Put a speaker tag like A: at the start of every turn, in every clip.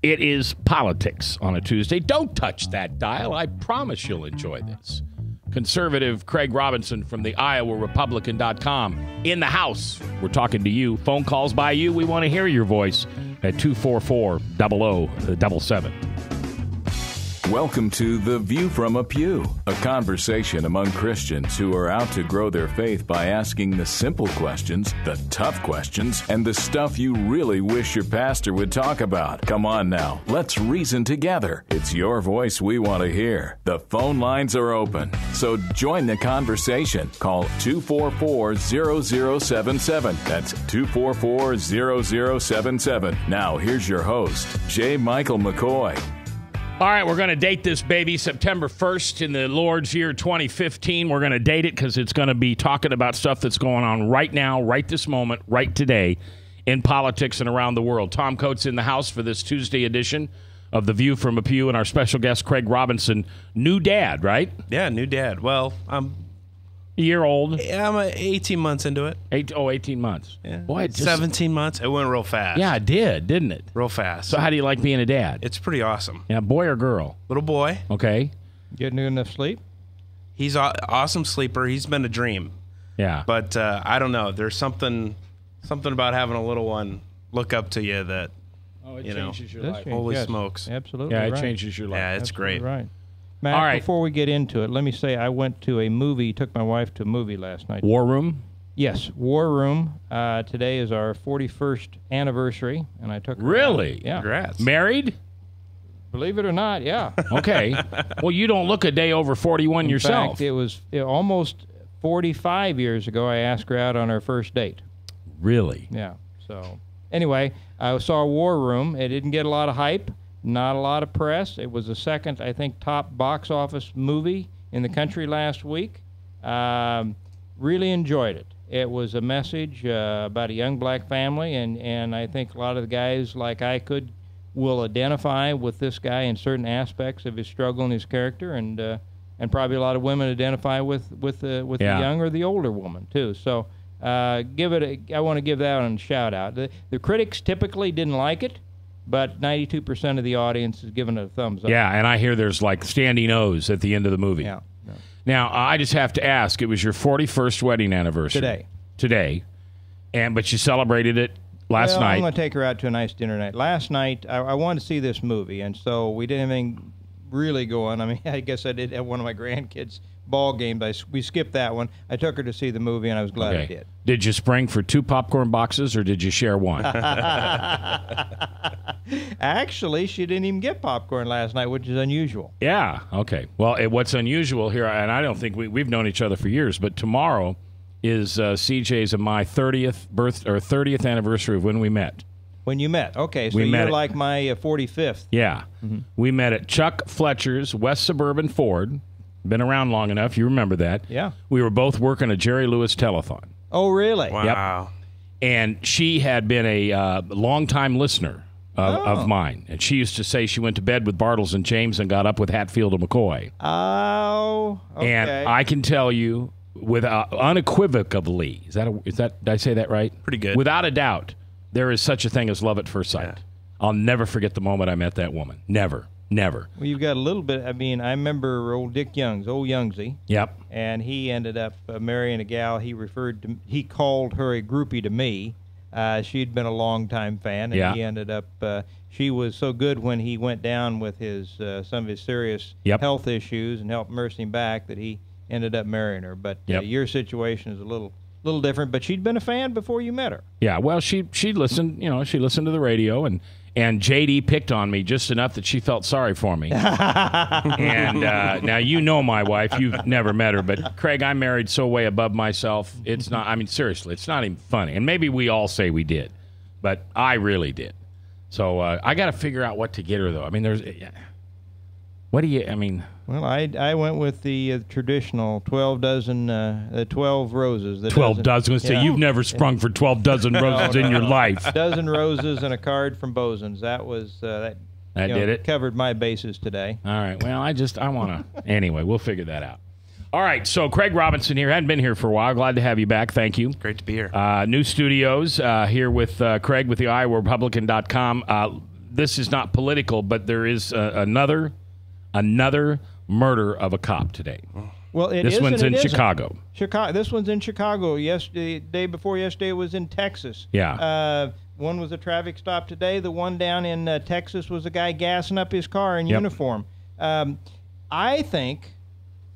A: It is politics on a Tuesday. Don't touch that dial. I promise you'll enjoy this. Conservative Craig Robinson from the IowaRepublican.com in the house. We're talking to you. Phone calls by you. We want to hear your voice at 244-0077.
B: Welcome to The View from a Pew, a conversation among Christians who are out to grow their faith by asking the simple questions, the tough questions, and the stuff you really wish your pastor would talk about. Come on now, let's reason together. It's your voice we want to hear. The phone lines are open, so join the conversation. Call 244-0077. That's 244-0077. Now, here's your host, J. Michael McCoy.
A: All right, we're going to date this baby September 1st in the Lord's year 2015. We're going to date it because it's going to be talking about stuff that's going on right now, right this moment, right today in politics and around the world. Tom Coates in the house for this Tuesday edition of The View from a Pew, and our special guest, Craig Robinson, new dad, right?
C: Yeah, new dad. Well, I'm
A: a year old.
C: I'm 18 months into it.
A: 18 months.
C: Yeah.
A: Boy, it
C: 17 months. It went real fast.
A: Yeah, it did, didn't it?
C: Real fast.
A: So how do you like being a dad?
C: It's pretty awesome.
A: Yeah, boy or girl?
C: Little boy.
A: Okay.
D: Getting enough sleep?
C: He's an awesome sleeper. He's been a dream.
A: Yeah.
C: But I don't know. There's something about having a little one look up to you that,
A: changes your life.
C: Holy smokes.
D: Absolutely.
A: Yeah, it
D: right.
A: changes your life.
C: Yeah, it's
D: Absolutely
C: great.
D: Right. Matt,
A: All right.
D: Before we get into it, let me say I went to a movie, took my wife to a movie last night.
A: War Room?
D: Yes, War Room. Today is our 41st anniversary, and I took her
A: Really?
D: out. Yeah.
C: Congrats.
A: Married?
D: Believe it or not, yeah.
A: Okay. Well, you don't look a day over 41
D: In
A: yourself.
D: fact, it was almost 45 years ago I asked her out on our first date.
A: Really?
D: Yeah. So, anyway, I saw War Room. It didn't get a lot of hype. Not a lot of press. It was the second, I think, top box office movie in the country last week. Really enjoyed it. It was a message about a young black family, and I think a lot of the guys, like I will identify with this guy in certain aspects of his struggle and his character, and probably a lot of women identify with the young or the older woman too. So I want to give that one a shout out. The critics typically didn't like it, but 92% of the audience is giving it a thumbs up.
A: Yeah, and I hear there's like standing O's at the end of the movie.
D: Yeah.
A: Now, I just have to ask, it was your 41st wedding anniversary.
D: Today.
A: But you celebrated it last night.
D: I'm going to take her out to a nice dinner night. Last night, I wanted to see this movie, and so we didn't have anything really going. I mean, I guess I did at one of my grandkids' ball games. We skipped that one. I took her to see the movie, and I was glad I did.
A: Did you spring for 2 popcorn boxes, or did you share one?
D: Actually, she didn't even get popcorn last night, which is unusual.
A: Yeah, okay. Well, what's unusual here, and I don't think we've known each other for years, but tomorrow is CJ's and my 30th anniversary of when we met.
D: When you met. Okay, so you're like my 45th.
A: Yeah. Mm-hmm. We met at Chuck Fletcher's West Suburban Ford. Been around long enough. You remember that.
D: Yeah.
A: We were both working a Jerry Lewis telethon.
D: Oh, really?
C: Wow.
A: Yep. And she had been a longtime listener of mine. And she used to say she went to bed with Bartles and James and got up with Hatfield and McCoy.
D: Oh, okay.
A: And I can tell you with unequivocally, did I say that right?
C: Pretty good.
A: Without a doubt, there is such a thing as love at first sight. Yeah. I'll never forget the moment I met that woman. Never. Well,
D: you've got a little bit. I mean, I remember old Dick Youngs, old Youngsy.
A: Yep. And
D: he ended up marrying a gal. He called her a groupie to me. She'd been a long-time fan, and he ended up. She was so good when he went down with some of his serious health issues and helped nurse him back that he ended up marrying her. But your situation is a little different. But she'd been a fan before you met her. Yeah. Well, she listened. She listened to the radio and J.D. picked on me just enough that she felt sorry for me. And now you know my wife. You've never met her. But, Craig, I'm married so way above myself. It's not, I mean, seriously, it's not even funny. And maybe we all say we did. But I really did. So I got to figure out what to get her, though. I mean, Well, I went with the traditional 12 roses.
A: 12 dozen. Say you've never sprung for 12 dozen roses in your life.
D: A dozen roses and a card from Bosun's. That was that
A: did it.
D: Covered my bases today.
A: All right. Well, I want to. Anyway, we'll figure that out. All right. So Craig Robinson here. Hadn't been here for a while. Glad to have you back. Thank you.
C: Great to be here.
A: New studios here with Craig with the IowaRepublican.com. this is not political, but there is another murder of a cop today.
D: Well,
A: this one's in Chicago.
D: This one's in Chicago. Yesterday, day before yesterday, was in Texas.
A: Yeah.
D: One was a traffic stop today. The one down in Texas was a guy gassing up his car in uniform. I think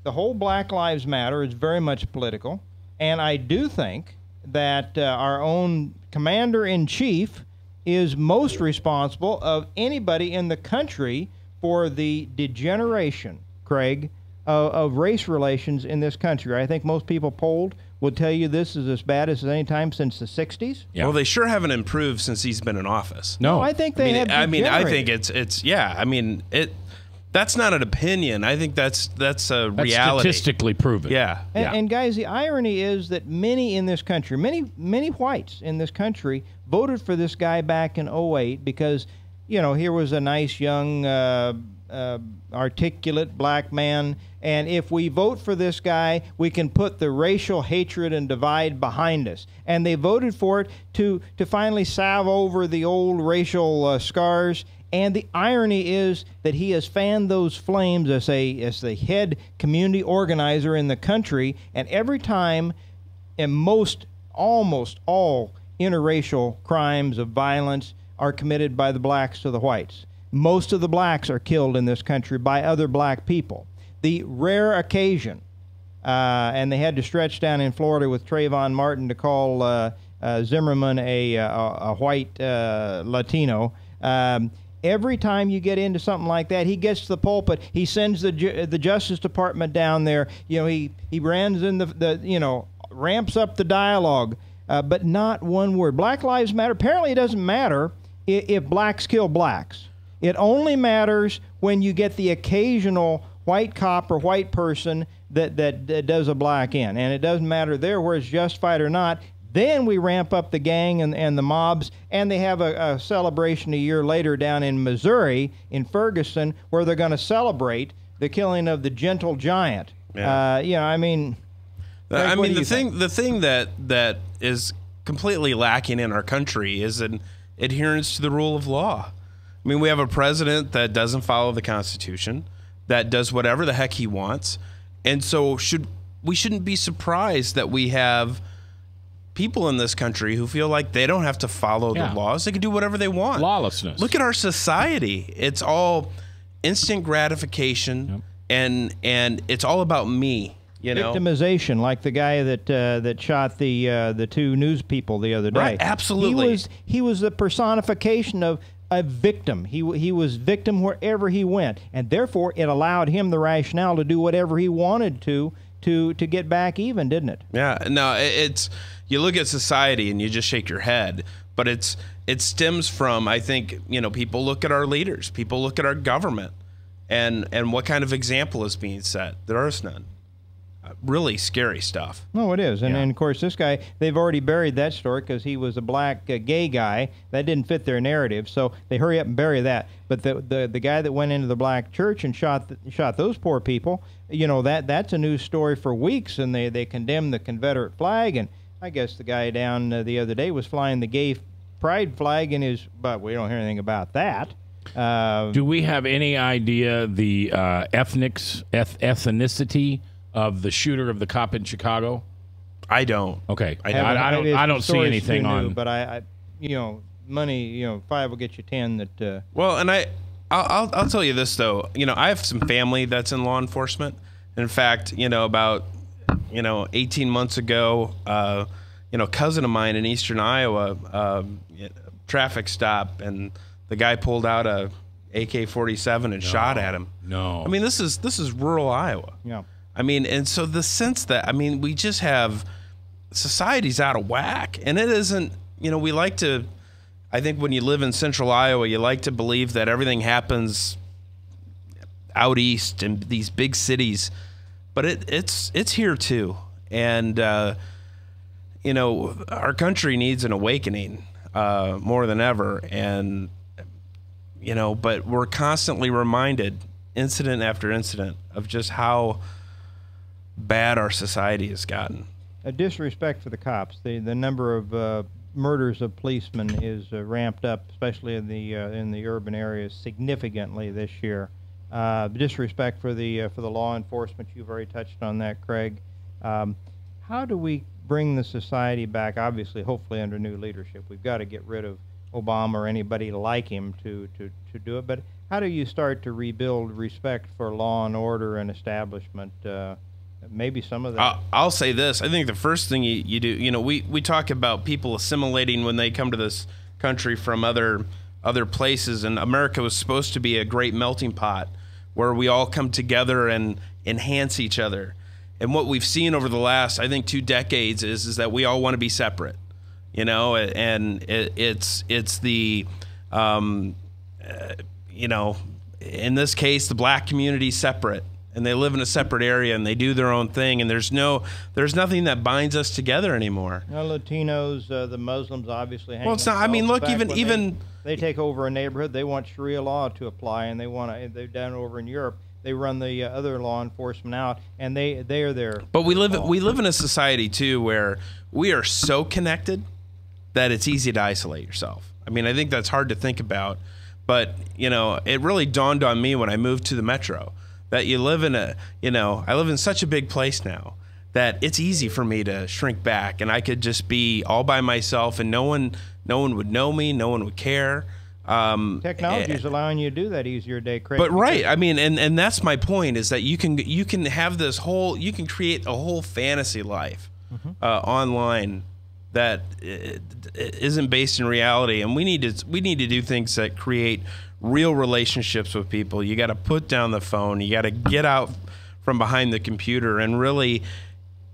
D: the whole Black Lives Matter is very much political, and I do think that our own commander-in-chief is most responsible of anybody in the country for the degeneration, Craig, of race relations in this country. I think most people polled would tell you this is as bad as any time since the 60s.
C: Yeah. Well, they sure haven't improved since he's been in office.
A: No,
D: I think they have.
C: I think it's yeah. I mean, that's not an opinion. I think that's a reality.
A: Statistically proven.
C: Yeah.
D: And guys, the irony is that many in this country, many whites in this country voted for this guy back in 2008 because, here was a nice young articulate black man, and if we vote for this guy, we can put the racial hatred and divide behind us. And they voted for it to finally salve over the old racial scars. And the irony is that he has fanned those flames as the head community organizer in the country. And every time, and almost all interracial crimes of violence are committed by the blacks to the whites. Most of the blacks are killed in this country by other black people. The rare occasion, and they had to stretch down in Florida with Trayvon Martin to call Zimmerman a white Latino. Every time you get into something like that, he gets to the pulpit. He sends the Justice Department down there. He runs in ramps up the dialogue, but not one word. Black Lives Matter. Apparently, it doesn't matter if blacks kill blacks. It only matters when you get the occasional white cop or white person that does a black in, and it doesn't matter there where it's justified or not. Then we ramp up the gang and the mobs, and they have a celebration a year later down in Missouri, in Ferguson, where they're going to celebrate the killing of the gentle giant.
C: Yeah.
D: The
C: thing that is completely lacking in our country is an adherence to the rule of law. I mean, we have a president that doesn't follow the Constitution, that does whatever the heck he wants, and so we shouldn't be surprised that we have people in this country who feel like they don't have to follow the laws. They can do whatever they want.
A: Lawlessness.
C: Look at our society. It's all instant gratification, and it's all about me.
D: Victimization, like the guy that shot the two news people the other day.
C: Right, absolutely.
D: He was the personification of a victim. He was victim wherever he went, and therefore it allowed him the rationale to do whatever he wanted to get back even, didn't it?
C: Yeah. No, it's. You look at society and you just shake your head, but it stems from, I think, people look at our leaders, people look at our government, and what kind of example is being set. There is none. Really scary stuff.
D: No, it is. And of course, this guy, they've already buried that story because he was a black gay guy. That didn't fit their narrative, so they hurry up and bury that. But the guy that went into the black church and shot those poor people, that's a news story for weeks, and they condemned the Confederate flag. And I guess the guy down the other day was flying the gay pride flag in his, but we don't hear anything about that.
A: Do we have any idea the ethnicity of the shooter of the cop in Chicago?
C: I don't.
A: Okay, I don't see anything on.
D: But I money, 5 will get you 10. That.
C: Well, and I'll tell you this though. I have some family that's in law enforcement. In fact, about 18 months ago, a cousin of mine in eastern Iowa, traffic stop, and the guy pulled out a AK-47 and shot at him.
A: No.
C: I mean, this is rural Iowa.
D: Yeah.
C: I mean, and so the sense that, we just have, society's out of whack, and it isn't, we like to, I think when you live in central Iowa, you like to believe that everything happens out east in these big cities, but it's here too. And, our country needs an awakening more than ever. And, but we're constantly reminded, incident after incident, of just how bad our society has gotten.
D: A disrespect for the cops. The number of murders of policemen is ramped up, especially in the urban areas, significantly this year. Disrespect for the law enforcement. You've already touched on that, Craig. How do we bring the society back? Obviously, hopefully under new leadership. We've got to get rid of Obama or anybody like him to do it. But how do you start to rebuild respect for law and order and establishment? Maybe some of that.
C: I'll say this. I think the first thing you do, you know, we talk about people assimilating when they come to this country from other places, and America was supposed to be a great melting pot where we all come together and enhance each other. And what we've seen over the last, I think, 2 decades is that we all want to be separate, you know, and it's the, you know, in this case, the black community is separate, and they live in a separate area, and they do their own thing, and there's nothing that binds us together anymore.
D: No, Latinos, the Muslims, obviously.
C: Well, it's not. I mean, look, even
D: they take over a neighborhood, they want Sharia law to apply, and they're down over in Europe. They run the other law enforcement out, and they are there.
C: But we live in a society too where we are so connected that it's easy to isolate yourself. I mean, I think that's hard to think about, but you know, it really dawned on me when I moved to the metro that you live in I live in such a big place now that it's easy for me to shrink back, and I could just be all by myself, and no one would know me, no one would care.
D: Technology is allowing you to do that easier today, Craig.
C: But right, I mean, and that's my point, is that you can have this whole, you can create a whole fantasy life online that isn't based in reality, and we need to do things that create real relationships with people. You got to put down the phone. You got to get out from behind the computer and really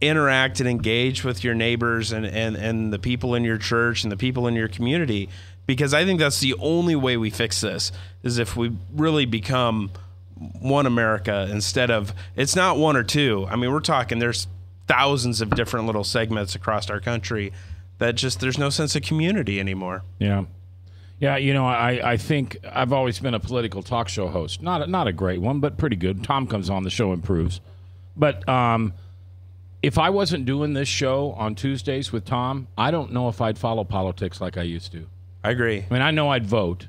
C: interact and engage with your neighbors and the people in your church and the people in your community. Because I think that's the only way we fix this, is if we really become one America instead of, it's not one or two. I mean, we're talking, there's thousands of different little segments across our country that just, there's no sense of community anymore.
A: Yeah. Yeah, you know, I think I've always been a political talk show host. Not a great one, but pretty good. Tom comes on, the show improves. But if I wasn't doing this show on Tuesdays with Tom, I don't know if I'd follow politics like I used to.
C: I agree.
A: I mean, I know I'd vote,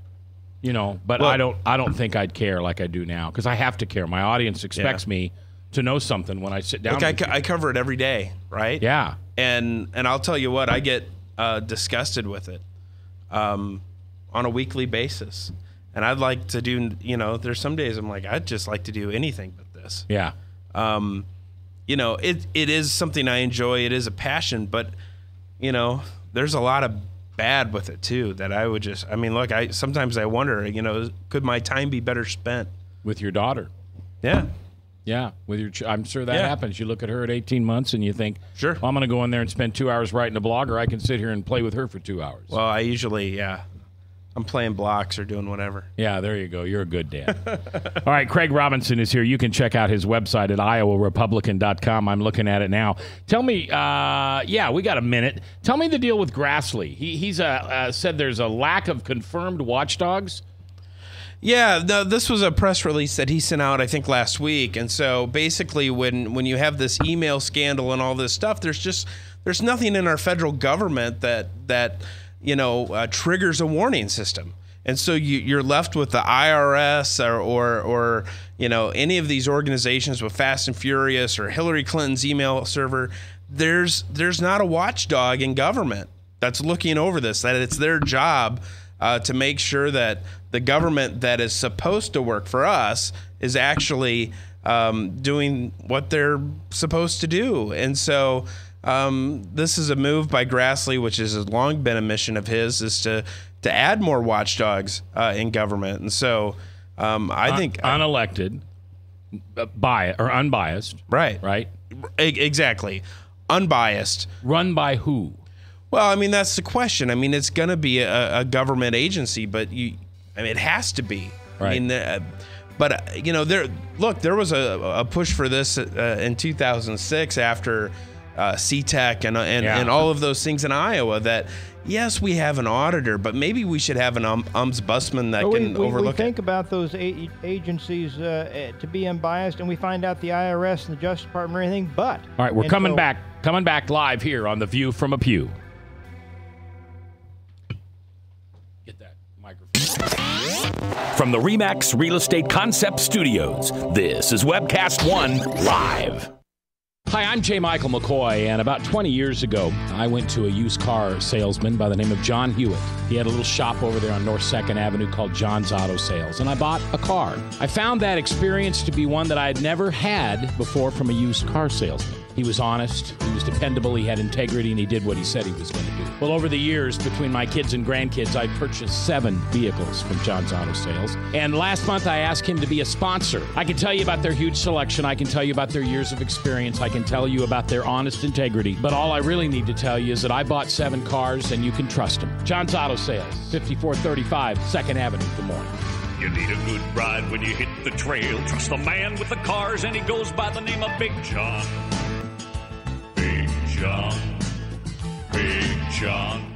A: you know, but well, I don't think I'd care like I do now, because I have to care. My audience expects me to know something when I sit down.
C: Look, I cover it every day, right?
A: Yeah.
C: And I'll tell you what, I get disgusted with it on a weekly basis. And I'd like to do, you know, there's some days I'm like, I'd just like to do anything but this.
A: Yeah.
C: You know, it is something I enjoy. It is a passion, but, you know, there's a lot of bad with it too, that I would just, I mean, look, sometimes I wonder, you know, could my time be better spent
A: with your daughter?
C: Yeah.
A: Yeah, with your I'm sure that happens. You look at her at 18 months and you think,
C: sure,
A: well, I'm going to go in there and spend 2 hours writing a blog, or I can sit here and play with her for 2 hours.
C: Well, I usually, I'm playing blocks or doing whatever.
A: Yeah, there you go. You're a good dad. All right, Craig Robinson is here. You can check out his website at iowarepublican.com. I'm looking at it now. Tell me, we got a minute. Tell me the deal with Grassley. He's said there's a lack of confirmed watchdogs.
C: Yeah, this was a press release that he sent out, I think, last week. And so basically when you have this email scandal and all this stuff, there's nothing in our federal government that triggers a warning system. And so you're left with the IRS or any of these organizations with Fast and Furious or Hillary Clinton's email server. There's not a watchdog in government that's looking over this, that it's their job to make sure that the government that is supposed to work for us is actually doing what they're supposed to do. And so this is a move by Grassley, which has long been a mission of his, is to add more watchdogs in government. And so I think
A: unelected, unbiased, right,
C: exactly, unbiased.
A: Run by who?
C: Well, I mean, that's the question. I mean, it's going to be a government agency, but it has to be.
A: Right.
C: I mean, there was a push for this in 2006 after CTEC and all of those things in Iowa, that yes, we have an auditor, but maybe we should have an ombudsman that can overlook
D: it. We think about those agencies to be unbiased, and we find out the IRS and the Justice Department or anything, but.
A: All right, we're coming back live here on The View from a Pew.
E: From the RE/MAX Real Estate Concept Studios, this is Webcast One Live.
A: Hi, I'm J. Michael McCoy, and about 20 years ago, I went to a used car salesman by the name of John Hewitt. He had a little shop over there on North 2nd Avenue called John's Auto Sales, and I bought a car. I found that experience to be one that I had never had before from a used car salesman. He was honest, he was dependable, he had integrity, and he did what he said he was going to do. Well, over the years, between my kids and grandkids, I purchased 7 vehicles from John's Auto Sales. And last month, I asked him to be a sponsor. I can tell you about their huge selection. I can tell you about their years of experience. I can tell you about their honest integrity. But all I really need to tell you is that I bought 7 cars, and you can trust them. John's Auto Sales, 5435 2nd Avenue, Des Moines.
F: You need a good ride when you hit the trail. Trust the man with the cars, and he goes by the name of Big John. Big John. Big John.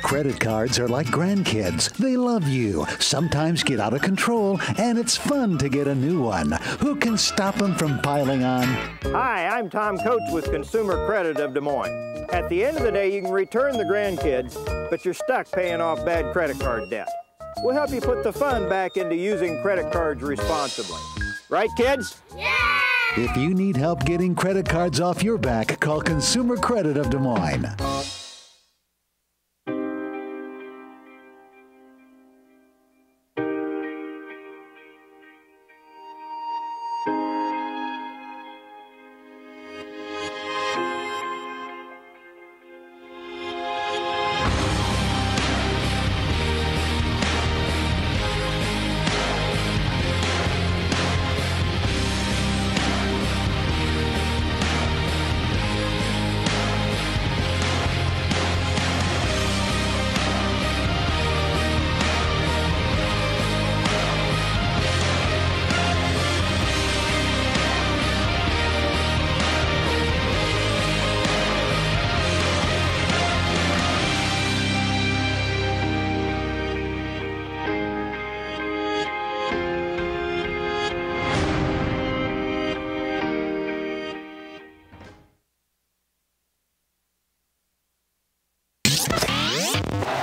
G: Credit cards are like grandkids. They love you, sometimes get out of control, and it's fun to get a new one. Who can stop them from piling on?
H: Hi, I'm Tom Coates with Consumer Credit of Des Moines. At the end of the day, you can return the grandkids, but you're stuck paying off bad credit card debt. We'll help you put the fun back into using credit cards responsibly. Right, kids?
G: Yeah! If you need help getting credit cards off your back, call Consumer Credit of Des Moines.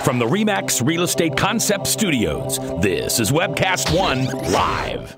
E: From the RE/MAX Real Estate Concept Studios, this is Webcast One Live.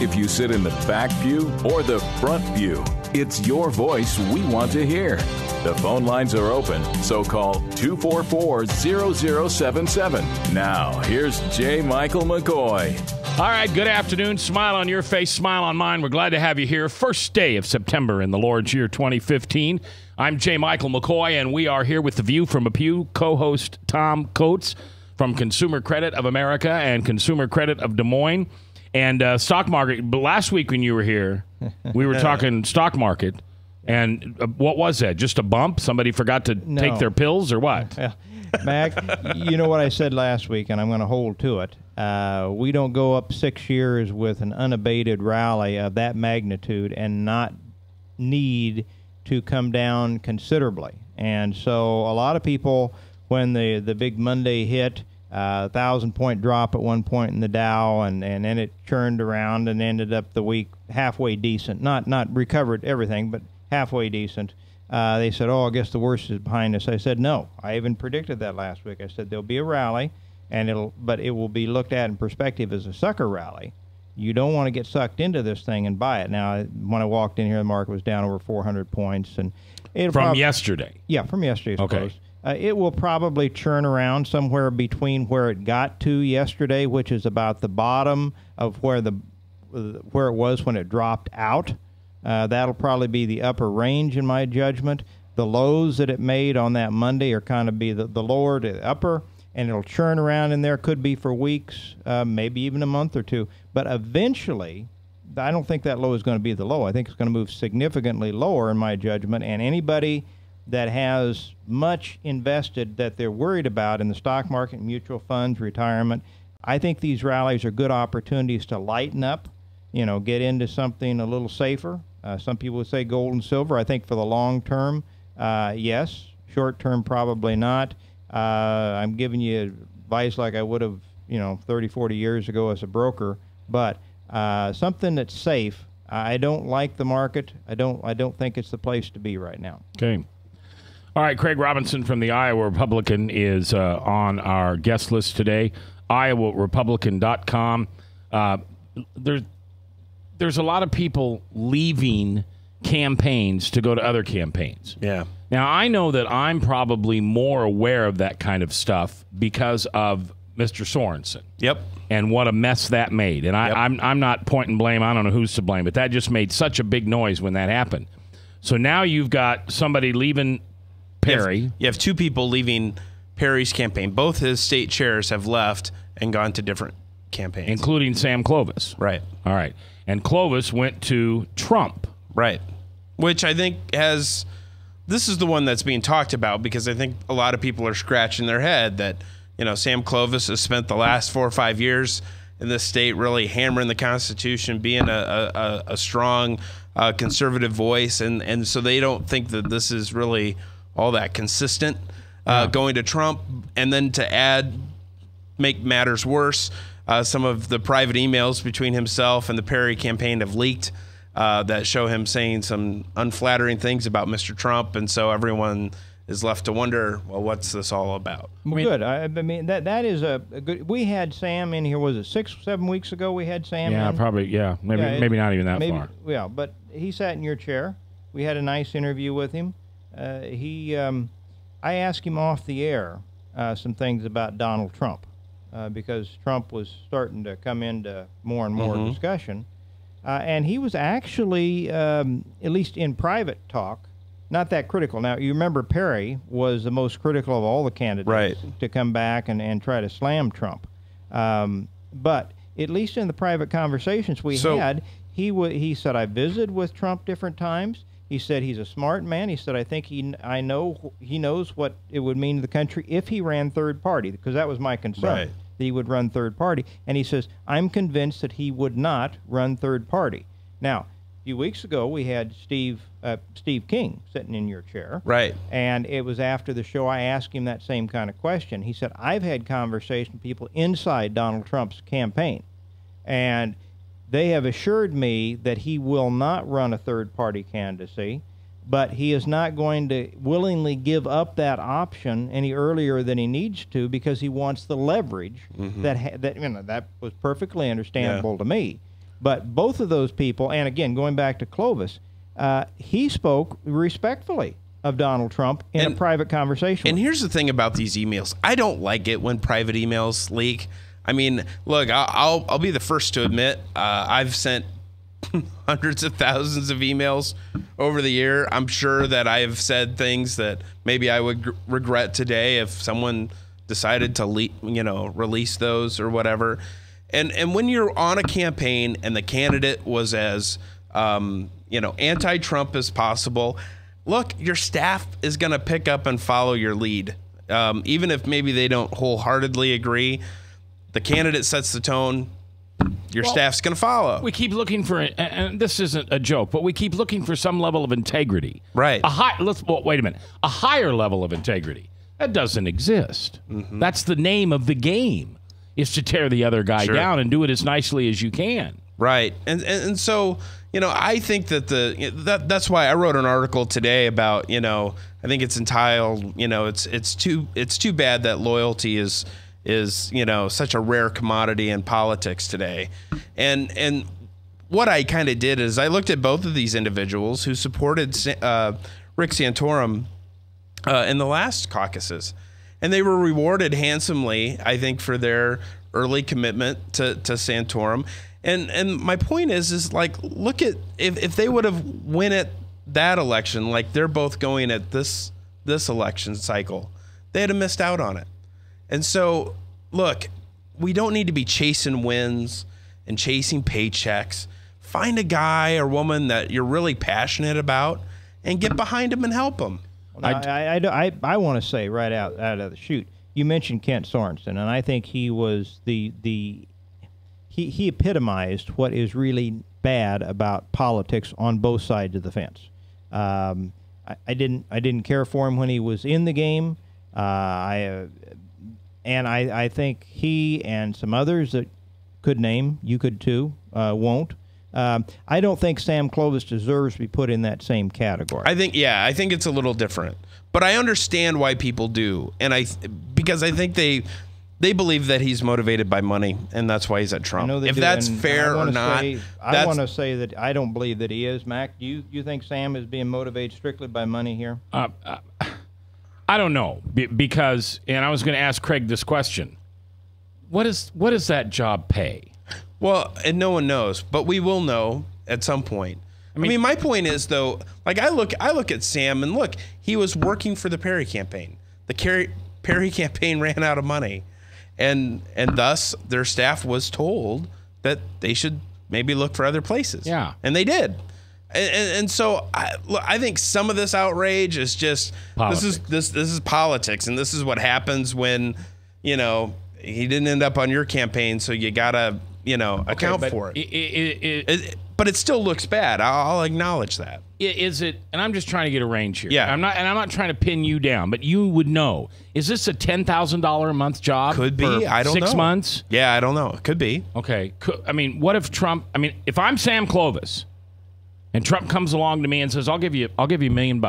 B: If you sit in the back pew or the front pew, it's your voice we want to hear. The phone lines are open, so call 244-0077. Now, here's J. Michael McCoy.
A: All right, good afternoon. Smile on your face, smile on mine. We're glad to have you here. First day of September in the Lord's year 2015. I'm J. Michael McCoy, and we are here with The View from a Pew, co-host Tom Coates from Consumer Credit of America and Consumer Credit of Des Moines. And stock market, but last week when you were here, we were talking stock market. And what was that? Just a bump? Somebody forgot to take their pills or what?
D: Mac, you know what I said last week, and I'm going to hold to it. We don't go up 6 years with an unabated rally of that magnitude and not need to come down considerably. And so a lot of people, when the big Monday hit, 1,000-point drop at one point in the Dow, and then it churned around and ended up the week halfway decent. Not recovered everything, but halfway decent. They said, I guess the worst is behind us. I said, no. I even predicted that last week. I said there'll be a rally, but it will be looked at in perspective as a sucker rally. You don't want to get sucked into this thing and buy it. Now, when I walked in here, the market was down over 400 points. And
A: from yesterday?
D: Yeah, from yesterday's
A: close.
D: It will probably churn around somewhere between where it got to yesterday, which is about the bottom of where it was when it dropped out. That'll probably be the upper range in my judgment. The lows that it made on that Monday are kind of be the lower to the upper, and it'll churn around in there. Could be for weeks, maybe even a month or two. But eventually, I don't think that low is going to be the low. I think it's going to move significantly lower in my judgment, and anybody that has much invested that they're worried about in the stock market, mutual funds, retirement, I think these rallies are good opportunities to lighten up, get into something a little safer. Some people would say gold and silver. I think for the long term, yes. Short term, probably not. I'm giving you advice like I would have, 30, 40 years ago as a broker. But something that's safe. I don't like the market. I don't think it's the place to be right now.
A: Okay. All right, Craig Robinson from the Iowa Republican is on our guest list today. IowaRepublican.com. There's a lot of people leaving campaigns to go to other campaigns.
C: Yeah.
A: Now, I know that I'm probably more aware of that kind of stuff because of Mr. Sorensen.
C: Yep.
A: And what a mess that made. And I'm not pointing blame. I don't know who's to blame, but that just made such a big noise when that happened. So now you've got somebody leaving Perry.
C: You have two people leaving Perry's campaign. Both his state chairs have left and gone to different campaigns.
A: Including Sam Clovis.
C: Right.
A: All right. And Clovis went to Trump.
C: Right. Which I think this is the one that's being talked about because I think a lot of people are scratching their head that, Sam Clovis has spent the last 4 or 5 years in this state really hammering the Constitution, being a strong conservative voice. And so they don't think that this is really all that consistent going to Trump. And then to make matters worse, some of the private emails between himself and the Perry campaign have leaked that show him saying some unflattering things about Mr. Trump. And so everyone is left to wonder, well, what's this all about?
D: Good. I mean, that is a good. We had Sam in here. Was it 6 or 7 weeks ago? We had Sam.
A: Yeah,
D: in?
A: Probably. Yeah, maybe not even that far.
D: Yeah, but he sat in your chair. We had a nice interview with him. I asked him off the air some things about Donald Trump because Trump was starting to come into more and more discussion, and he was actually, at least in private talk, not that critical. Now, you remember Perry was the most critical of all the candidates to come back and try to slam Trump. But at least in the private conversations we had, he said, I visited with Trump different times. He said he's a smart man. He said, I think he knows what it would mean to the country if he ran third party, because that was my concern, that he would run third party. And he says, I'm convinced that he would not run third party. Now, a few weeks ago, we had Steve King sitting in your chair.
C: Right.
D: And it was after the show I asked him that same kind of question. He said, I've had conversations with people inside Donald Trump's campaign, and they have assured me that he will not run a third-party candidacy, but he is not going to willingly give up that option any earlier than he needs to because he wants the leverage that was perfectly understandable to me. But both of those people, and again, going back to Clovis, he spoke respectfully of Donald Trump in a private conversation.
C: And here's the thing about these emails. I don't like it when private emails leak. I mean, look, I'll be the first to admit I've sent hundreds of thousands of emails over the year. I'm sure that I have said things that maybe I would regret today if someone decided to release those or whatever. And when you're on a campaign and the candidate was as anti-Trump as possible, look, your staff is going to pick up and follow your lead, even if maybe they don't wholeheartedly agree. The candidate sets the tone. Your staff's going to follow.
A: We keep looking for, and this isn't a joke, but we keep looking for some level of integrity.
C: Right.
A: Wait a minute. A higher level of integrity. That doesn't exist. That's the name of the game, is to tear the other guy down and do it as nicely as you can.
C: Right. And so, I think that that's why I wrote an article today about, I think it's entitled, it's too bad that loyalty is such a rare commodity in politics today. And what I kind of did is I looked at both of these individuals who supported Rick Santorum in the last caucuses, and they were rewarded handsomely, I think, for their early commitment to Santorum. And my point is like, look at if they would have won at that election, like they're both going at this election cycle, they'd have missed out on it. And so, look, we don't need to be chasing wins and chasing paychecks. Find a guy or woman that you're really passionate about and get behind them and help them.
D: Well, I want to say right out of the chute, you mentioned Kent Sorensen, and I think he was he epitomized what is really bad about politics on both sides of the fence. I didn't care for him when he was in the game. I think he and some others that could name, you could too, won't. I don't think Sam Clovis deserves to be put in that same category.
C: I think it's a little different, but I understand why people do, because I think they believe that he's motivated by money, and that's why he's at Trump. If that's fair or not,
D: I want to say that I don't believe that he is. Mac, do you think Sam is being motivated strictly by money here?
A: I don't know, because, and I was going to ask Craig this question: what does that job pay?
C: Well, and no one knows, but we will know at some point. I mean, my point is, though, like I look at Sam, and look, he was working for the Perry campaign. The Perry campaign ran out of money, and thus their staff was told that they should maybe look for other places.
A: Yeah,
C: and they did. And so I think some of this outrage is just politics. This is politics, and this is what happens when he didn't end up on your campaign, so you gotta account for it. But it still looks bad. I'll acknowledge that.
A: Is it? And I'm just trying to get a range here.
C: Yeah.
A: I'm not trying to pin you down, but you would know. Is this a $10,000 a month job?
C: Could be. I don't know.
A: 6 months?
C: Yeah, I don't know. It could be.
A: Okay. What if Trump? If I'm Sam Clovis, and Trump comes along to me and says, "I'll give you $1 million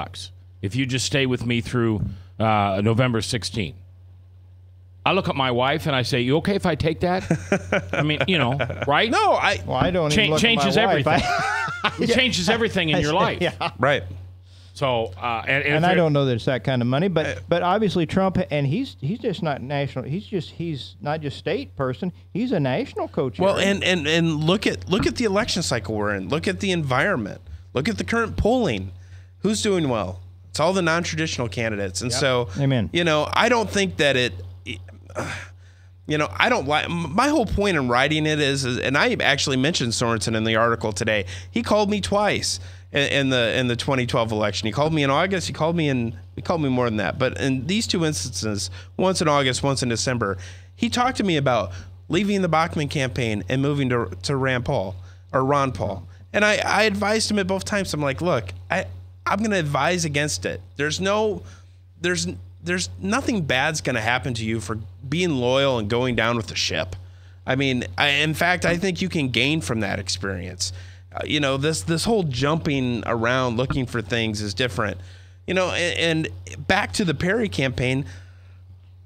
A: if you just stay with me through November 16th." I look at my wife and I say, "You okay if I take that?" Right?
C: No,
D: I don't even look
A: changes
D: at my wife.
A: everything. It changes everything in your life.
D: Yeah.
C: Right.
A: So,
D: and I don't know that it's that kind of money, but obviously Trump, and he's just not national. He's not just state person. He's a national co-chair.
C: Well, and look at the election cycle we're in. Look at the environment. Look at the current polling. Who's doing well? It's all the non-traditional candidates, and so
D: Amen.
C: I don't think that it. I don't like. My whole point in writing it is, and I actually mentioned Sorensen in the article today. He called me twice in the 2012 election. He called me in August. He called me more than that. But in these two instances, once in August, once in December, he talked to me about leaving the Bachmann campaign and moving to Ron Paul. And I advised him at both times. I'm like, look, I'm going to advise against it. There's nothing bad's going to happen to you for being loyal and going down with the ship. In fact, I think you can gain from that experience. This whole jumping around looking for things is different. And back to the Perry campaign,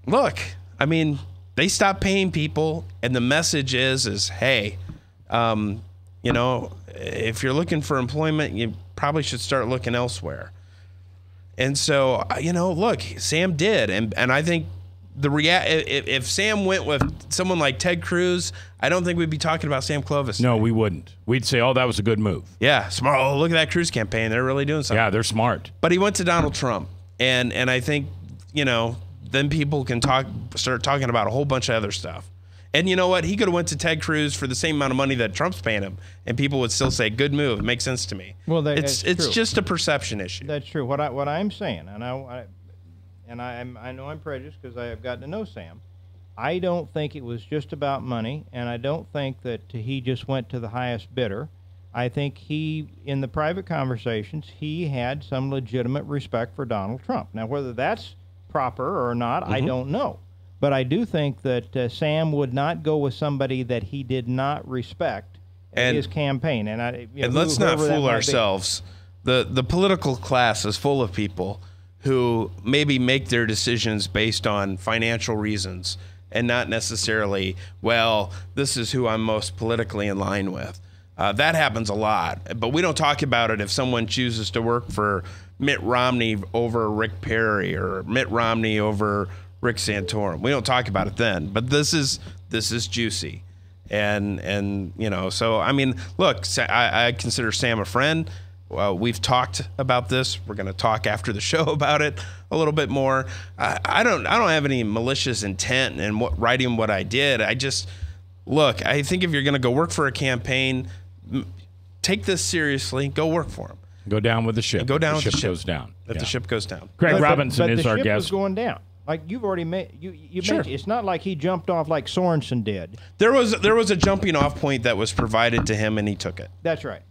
C: look, they stopped paying people, and the message is, hey, if you're looking for employment, you probably should start looking elsewhere. And so, look, Sam did. And I think if Sam went with someone like Ted Cruz, I don't think we'd be talking about Sam Clovis.
A: No, we wouldn't. We'd say, oh, that was a good move.
C: Yeah, smart. Oh, look at that Cruz campaign. They're really doing something.
A: Yeah, they're smart.
C: But he went to Donald Trump. And I think, then people can start talking about a whole bunch of other stuff. And you know what? He could have went to Ted Cruz for the same amount of money that Trump's paying him, and people would still say, "Good move. It makes sense to me."
D: Well,
C: it's just a perception issue.
D: That's true. What I'm saying, and I know I'm prejudiced because I have gotten to know Sam. I don't think it was just about money, and I don't think that he just went to the highest bidder. I think in the private conversations, he had some legitimate respect for Donald Trump. Now, whether that's proper or not, I don't know. But I do think that Sam would not go with somebody that he did not respect in his campaign. And
C: let's not fool ourselves. The political class is full of people who maybe make their decisions based on financial reasons and not necessarily, well, this is who I'm most politically in line with. That happens a lot. But we don't talk about it if someone chooses to work for Mitt Romney over Rick Perry or Mitt Romney over Rick Santorum. We don't talk about it then, but this is juicy, and so look, I consider Sam a friend. We've talked about this. We're going to talk after the show about it a little bit more. I don't have any malicious intent in writing what I did. I think if you're going to go work for a campaign, take this seriously. Go work for them.
A: Go down with the ship.
C: Go down
A: with
C: the ship.
A: Goes down.
C: The ship goes down.
A: Greg Robinson is our guest.
D: The ship was going down. Like you've already made, you
C: Sure.
D: mentioned, it's not like he jumped off like Sorensen did.
C: There was a jumping off point that was provided to him, and he took it.
D: That's right.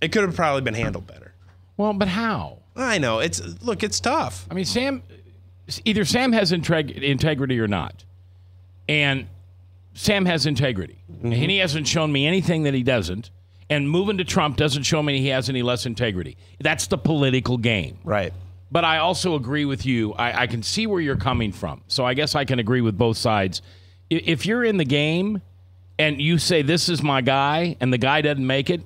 C: It could have probably been handled better.
A: Well, but how?
C: I know it's tough.
A: I mean, either Sam has integrity or not, and Sam has integrity, and he hasn't shown me anything that he doesn't. And moving to Trump doesn't show me he has any less integrity. That's the political game.
C: Right.
A: But I also agree with you. I can see where you're coming from. So I guess I can agree with both sides. If you're in the game and you say, this is my guy, and the guy doesn't make it,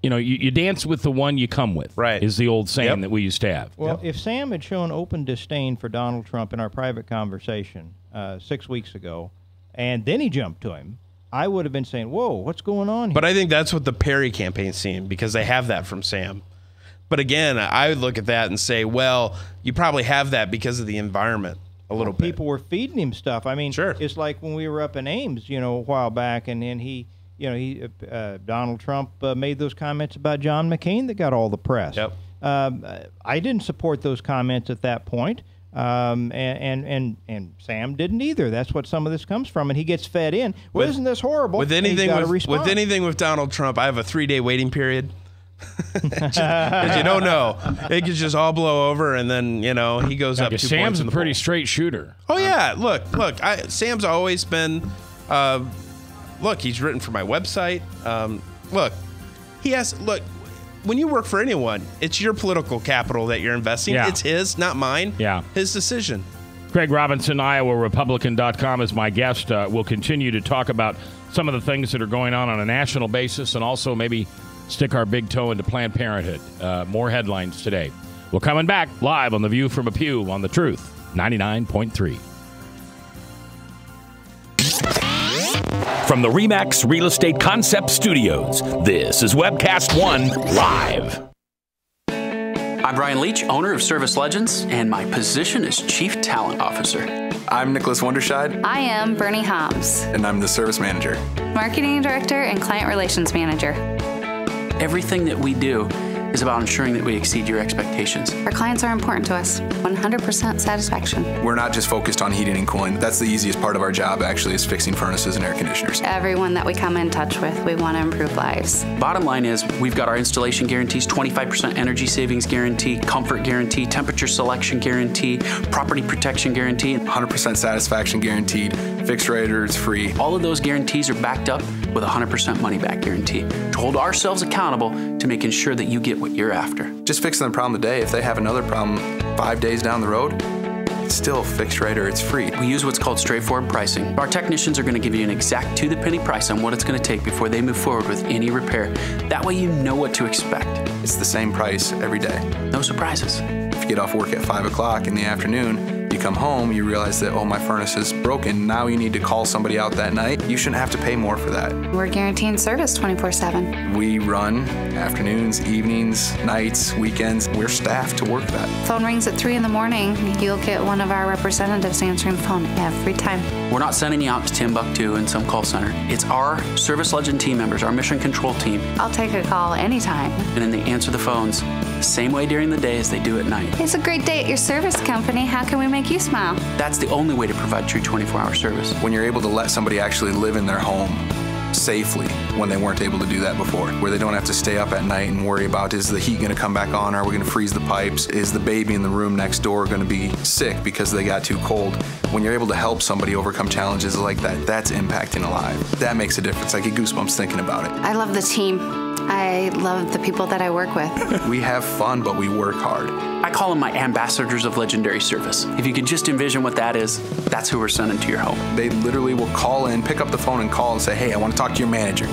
A: you dance with the one you come with.
C: Right.
A: Is the old saying that we used to have.
D: Well, if Sam had shown open disdain for Donald Trump in our private conversation 6 weeks ago, and then he jumped to him, I would have been saying, whoa, what's going on here?
C: But I think that's what the Perry campaign's seeing, because they have that from Sam. But again, I would look at that and say, well, you probably have that because of the environment a little bit.
D: People were feeding him stuff. I mean,
C: sure.
D: It's like when we were up in Ames, a while back, and then Donald Trump made those comments about John McCain that got all the press.
C: Yep.
D: I didn't support those comments at that point. And Sam didn't either. That's what some of this comes from, and he gets fed in. Well, isn't this horrible?
C: With anything with Donald Trump, I have a 3-day waiting period. Because you don't know, it could just all blow over, and then he goes up 2 points.
A: Sam's
C: in
A: a
C: the
A: pretty
C: poll.
A: straight shooter.
C: Oh yeah, look. Sam's always been. He's written for my website. When you work for anyone, it's your political capital that you're investing.
A: Yeah.
C: It's his, not mine.
A: Yeah.
C: His decision.
A: Craig Robinson, IowaRepublican.com is my guest. We'll continue to talk about some of the things that are going on a national basis, and also maybe stick our big toe into Planned Parenthood. More headlines today. We're coming back live on The View from a Pew on The Truth, 99.3.
E: From the RE/MAX Real Estate Concept Studios, this is Webcast One Live.
I: I'm Brian Leach, owner of Service Legends, and my position is Chief Talent Officer.
J: I'm Nicholas Wonderscheid.
K: I am Bernie Hobbs.
J: And I'm the Service Manager.
K: Marketing Director and Client Relations Manager.
I: Everything that we do is about ensuring that we exceed your expectations.
K: Our clients are important to us. 100% satisfaction.
J: We're not just focused on heating and cooling. That's the easiest part of our job, actually, is fixing furnaces and air conditioners.
K: Everyone that we come in touch with, we want to improve lives.
I: Bottom line is, we've got our installation guarantees, 25% energy savings guarantee, comfort guarantee, temperature selection guarantee, property protection guarantee.
J: 100% satisfaction guaranteed, fixed rate or it's free.
I: All of those guarantees are backed up with a 100% money back guarantee to hold ourselves accountable to making sure that you get what you're after.
J: Just fixing the problem today. If they have another problem 5 days down the road, it's still fixed rate or it's free.
I: We use what's called straightforward pricing. Our technicians are going to give you an exact to-the-penny price on what it's going to take before they move forward with any repair. That way you know what to expect.
J: It's the same price every day.
I: No surprises.
J: If you get off work at 5 o'clock in the afternoon, you come home, you realize that, oh, my furnace is broken. Now you need to call somebody out that night. You shouldn't have to pay more for that.
K: We're guaranteeing service 24/7.
J: We run afternoons, evenings, nights, weekends. We're staffed to work that.
K: Phone rings at 3 in the morning. You'll get one of our representatives answering the phone every time.
I: We're not sending you out to Timbuktu in some call center. It's our Service Legend team members, our mission control team.
K: I'll take a call anytime.
I: And then they answer the phones the same way during the day as they do at night.
K: It's a great day at your service company. How can we make you smile?
I: That's the only way to provide true 24-hour service.
J: When you're able to let somebody actually live in their home safely when they weren't able to do that before, where they don't have to stay up at night and worry about, is the heat going to come back on? Are we going to freeze the pipes? Is the baby in the room next door going to be sick because they got too cold? When you're able to help somebody overcome challenges like that, that's impacting a life. That makes a difference. I get goosebumps thinking about it.
K: I love the team. I love the people that I work with.
J: We have fun, but we work hard.
I: I call them my ambassadors of legendary service. If you could just envision what that is, that's who we're sending to your home.
J: They literally will call in, pick up the phone and call and say, hey, I want to talk to your manager.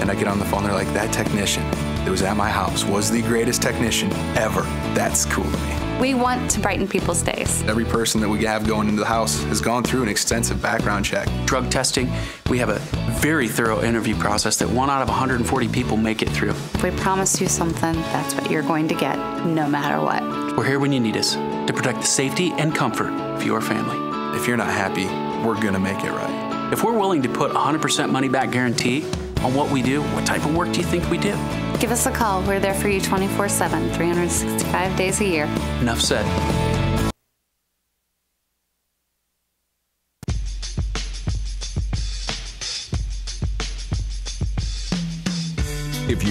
J: And I get on the phone, they're like, that technician that was at my house was the greatest technician ever. That's cool to me.
K: We want to brighten people's days.
J: Every person that we have going into the house has gone through an extensive background check.
I: Drug testing, we have a very thorough interview process that 1 out of 140 people make it through.
K: If we promise you something, that's what you're going to get, no matter what.
I: We're here when you need us to protect the safety and comfort of your family.
J: If you're not happy, we're gonna make it right.
I: If we're willing to put 100% money back guarantee on what we do, what type of work do you think we do?
K: Give us a call. We're there for you 24/7, 365 days a year.
I: Enough said.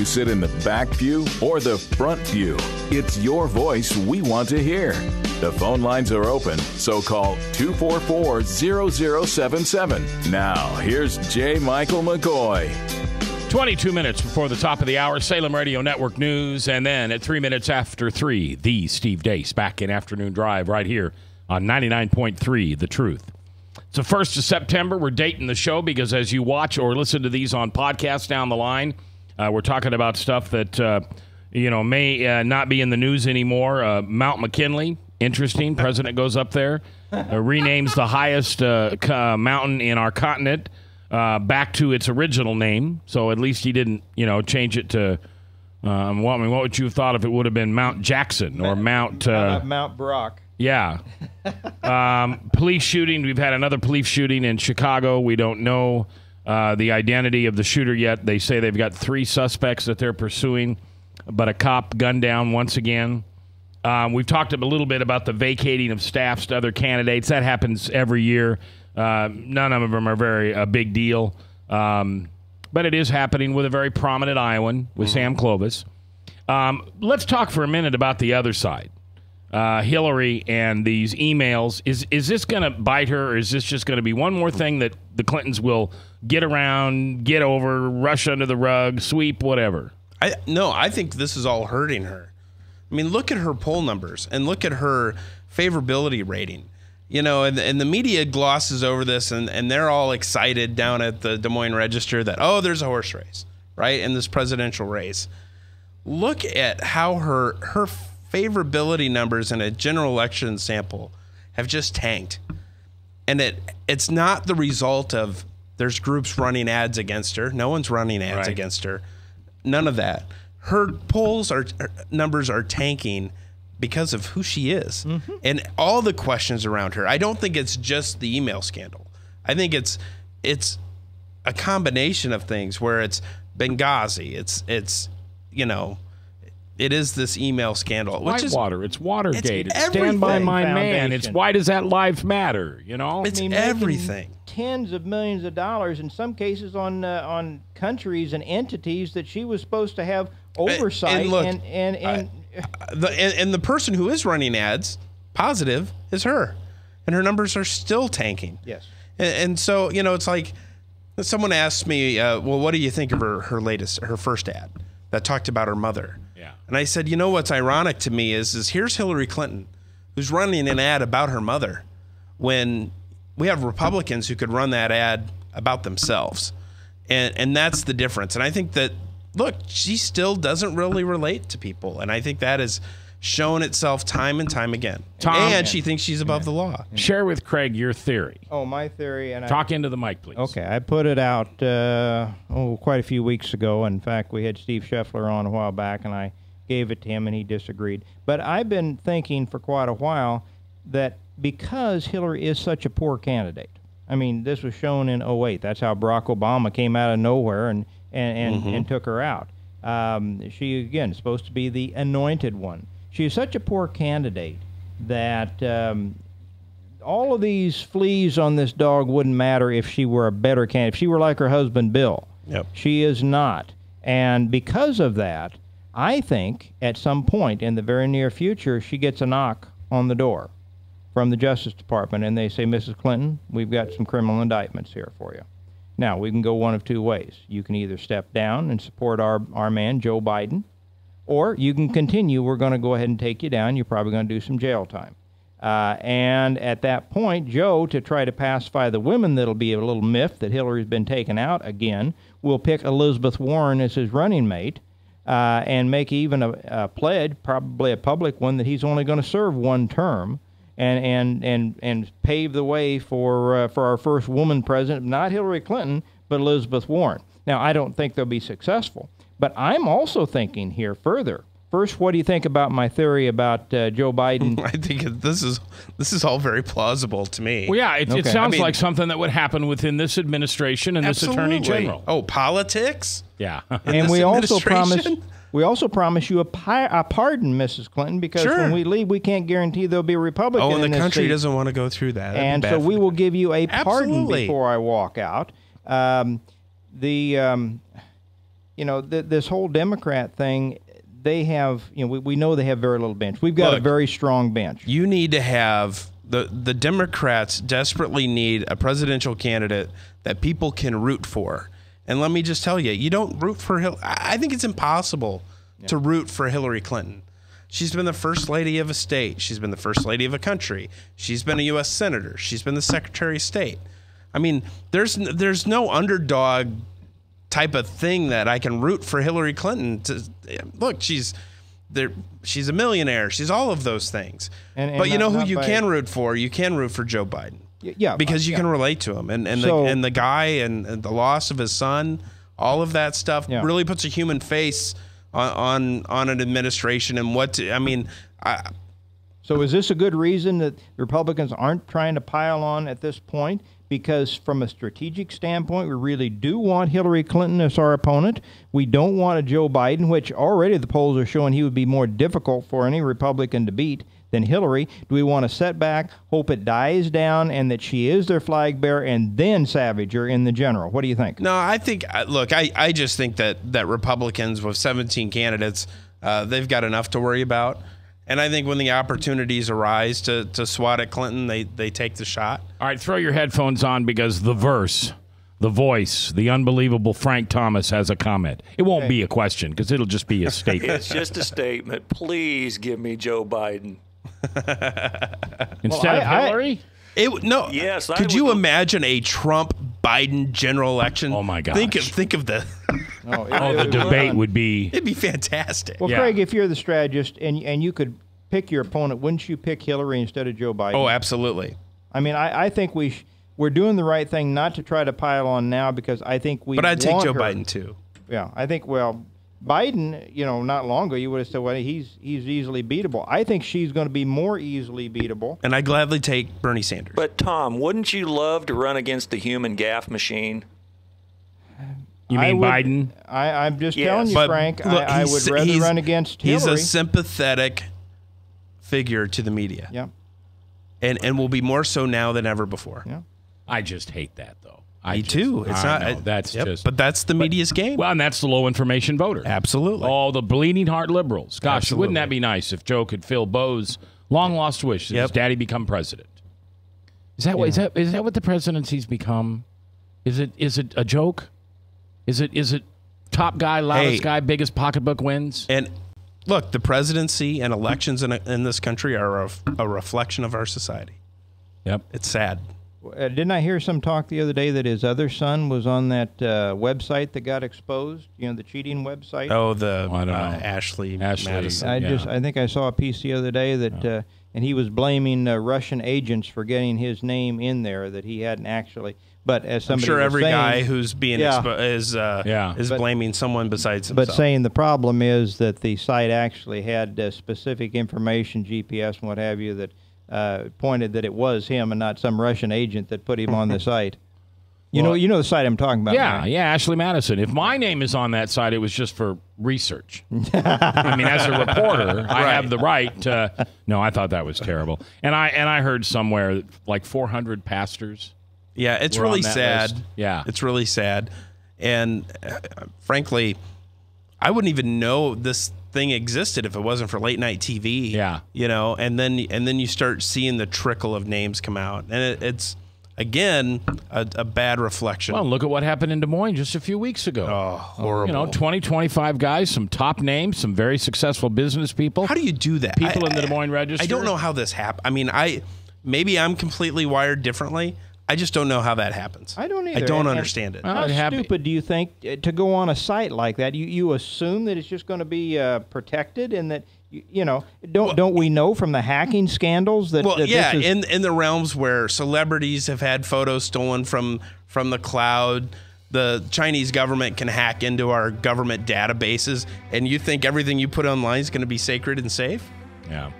B: sit in the back pew or the front pew, it's your voice we want to hear. The phone lines are open, so call 244-0077. Now, here's J. Michael McCoy.
A: 22 minutes before the top of the hour, Salem Radio Network News, and then at 3 minutes after 3, the Steve Deace back in Afternoon Drive right here on 99.3 The Truth. It's the 1st of September. We're dating the show because as you watch or listen to these on podcasts down the line, we're talking about stuff that may not be in the news anymore. Mount McKinley, interesting. President goes up there, renames the highest mountain in our continent back to its original name. So at least he didn't, change it to. What would you have thought if it would have been Mount Jackson or Mount
D: Brock?
A: Yeah. Police shooting. We've had another police shooting in Chicago. We don't know the identity of the shooter yet. They say they've got 3 suspects that they're pursuing, but a cop gunned down once again. We've talked a little bit about the vacating of staffs to other candidates. That happens every year. None of them are a big deal. But it is happening with a very prominent Iowan, with Sam Clovis. Let's talk for a minute about the other side. Hillary and these emails. Is this going to bite her, or is this just going to be one more thing that the Clintons will get around, get over, rush under the rug, sweep, whatever?
C: I think this is all hurting her. I mean, look at her poll numbers and look at her favorability rating. And the media glosses over this, and they're all excited down at the Des Moines Register that, there's a horse race, right, in this presidential race. Look at how her favorability numbers in a general election sample have just tanked. And it's not the result of there's groups running ads against her. No one's running ads against her. None of that. Her numbers are tanking because of who she is and all the questions around her. I don't think it's just the email scandal. I think it's a combination of things where it's Benghazi. It is this email scandal.
A: Whitewater. It's Watergate.
C: It's
A: Stand by my
D: Foundation.
A: man. It's why does that life matter?
C: It's everything.
D: Tens of millions of dollars in some cases on countries and entities that she was supposed to have oversight.
C: And look,
D: and
C: the person who is running ads positive is her, and her numbers are still tanking.
D: Yes.
C: And so it's like someone asked me, well, what do you think of her first ad that talked about her mother?
A: Yeah.
C: And I said, what's ironic to me is here's Hillary Clinton, who's running an ad about her mother, when we have Republicans who could run that ad about themselves. And that's the difference. And I think that, look, she still doesn't really relate to people. And I think that has shown itself time and time again. And she thinks she's above the law.
A: Share with Craig your theory.
D: My theory. And
A: Talk into the mic, please.
D: Okay, I put it out quite a few weeks ago. In fact, we had Steve Scheffler on a while back, and I gave it to him, and he disagreed. But I've been thinking for quite a while that because Hillary is such a poor candidate, I mean, this was shown in 2008. That's how Barack Obama came out of nowhere and took her out. She, again, is supposed to be the anointed one. She is such a poor candidate that all of these fleas on this dog wouldn't matter if she were a better candidate. If she were like her husband, Bill.
C: Yep.
D: She is not. And because of that, I think at some point in the very near future, she gets a knock on the door from the Justice Department, and they say, Mrs. Clinton, we've got some criminal indictments here for you. Now, we can go one of two ways. You can either step down and support our man, Joe Biden, or you can continue. We're going to go ahead and take you down. You're probably going to do some jail time. And at that point, Joe, to try to pacify the women that'll be a little miffed that Hillary's been taken out again, will pick Elizabeth Warren as his running mate and make even a pledge, probably a public one, that he's only going to serve one term. And pave the way for our first woman president, not Hillary Clinton, but Elizabeth Warren. Now, I don't think they'll be successful, but I'm also thinking here further. First, what do you think about my theory about Joe Biden?
C: I think this is all very plausible to me.
A: Well, yeah, it sounds like something that would happen within this administration and this Attorney General.
C: Oh, politics?
A: Yeah.
D: And we also promise you a pardon, Mrs. Clinton, because when we leave, we can't guarantee there'll be a Republican
C: and
D: in
C: the
D: this
C: country
D: seat.
C: doesn't want to go through that.
D: And so we will give you a pardon before I walk out. this whole Democrat thing, they have, we know they have very little bench. We've got a very strong bench.
C: You need to have, the Democrats desperately need a presidential candidate that people can root for. And let me just tell you, you don't root for Hillary. I think it's impossible to root for Hillary Clinton. She's been the first lady of a state. She's been the first lady of a country. She's been a U.S. senator. She's been the Secretary of State. I mean, there's no underdog type of thing that I can root for Hillary Clinton to. Look, she's a millionaire. She's all of those things. But you know who you can root for? You can root for Joe Biden.
D: Yeah,
C: because you can relate to him, and the guy and the loss of his son, all of that stuff really puts a human face on an administration and what to, I mean.
D: So is this a good reason that Republicans aren't trying to pile on at this point? Because from a strategic standpoint, we really do want Hillary Clinton as our opponent. We don't want a Joe Biden, which already the polls are showing he would be more difficult for any Republican to beat than Hillary. Do we want to set back, hope it dies down, and that she is their flag bearer, and then savage her in the general? What do you think?
C: No, I think, look, I just think that Republicans with 17 candidates, they've got enough to worry about. And I think when the opportunities arise to swat at Clinton, they take the shot.
A: All right, throw your headphones on because the voice, the unbelievable Frank Thomas has a comment. It won't be a question because it'll just be a statement.
L: It's just a statement. Please give me Joe Biden.
A: Instead of Hillary?
C: Yes. Could you imagine a Trump-Biden general election?
A: Oh, my gosh.
C: Think of the...
A: the debate would be...
C: It'd be fantastic.
D: Well, Craig, if you're the strategist and you could pick your opponent, wouldn't you pick Hillary instead of Joe Biden?
C: Oh, absolutely.
D: I mean, I think we're doing the right thing not to try to pile on now because I think we
C: But I'd take Joe
D: her.
C: Biden, too.
D: Yeah, I think, Biden, not long ago, you would have said, he's easily beatable. I think she's going to be more easily beatable.
C: And I'd gladly take Bernie Sanders.
L: But, Tom, wouldn't you love to run against the human gaffe machine?
A: You mean Biden?
D: I'm just telling you, Frank,
C: look,
D: I would rather run against Hillary.
C: He's a sympathetic figure to the media.
D: Yeah.
C: And will be more so now than ever before.
D: Yeah.
A: I just hate that, though.
C: Me too. It's not.
A: That's just.
C: But that's the media's game.
A: Well, and that's the low information voter.
C: Absolutely.
A: All the bleeding heart liberals. Gosh,
C: Absolutely.
A: wouldn't that be nice if Joe could fill Bo's long lost wish that his daddy become president? Is that what the presidency's become? Is it a joke? Is it top guy, loudest guy, biggest pocketbook wins?
C: And look, the presidency and elections in this country are a reflection of our society.
A: Yep.
C: It's sad.
D: Didn't I hear some talk the other day that his other son was on that website that got exposed? The cheating website.
C: Oh, Ashley Madison.
D: I think I saw a piece the other day that, and he was blaming Russian agents for getting his name in there that he hadn't actually. But as somebody,
C: I'm sure every
D: saying,
C: guy who's being is blaming someone besides himself.
D: But saying the problem is that the site actually had specific information, GPS and what have you, that pointed that it was him and not some Russian agent that put him on the site. You know the site I'm talking about.
A: Yeah,
D: right?
A: yeah, Ashley Madison. If my name is on that site, it was just for research. I mean, as a reporter, I have the right to. No, I thought that was terrible. And I heard somewhere that like 400 pastors.
C: Yeah, it's really sad.
A: List. Yeah,
C: it's really sad. And frankly, I wouldn't even know this thing existed if it wasn't for late night TV.
A: Yeah,
C: and then you start seeing the trickle of names come out, and it's again a bad reflection.
A: Well, look at what happened in Des Moines just a few weeks ago.
C: Oh, horrible.
A: 20, 25 guys, some top names, some very successful business people.
C: How do you do that?
A: People in the Des Moines Register.
C: I don't know how this happened. I mean, maybe I'm completely wired differently. I just don't know how that happens.
D: I don't either.
C: I don't understand it.
D: How stupid do you think to go on a site like that? You assume that it's just going to be protected, and that don't we know from the hacking scandals that?
C: Well,
D: that
C: yeah,
D: this is,
C: in the realms where celebrities have had photos stolen from the cloud, the Chinese government can hack into our government databases, and you think everything you put online is going to be sacred and safe?
A: Yeah.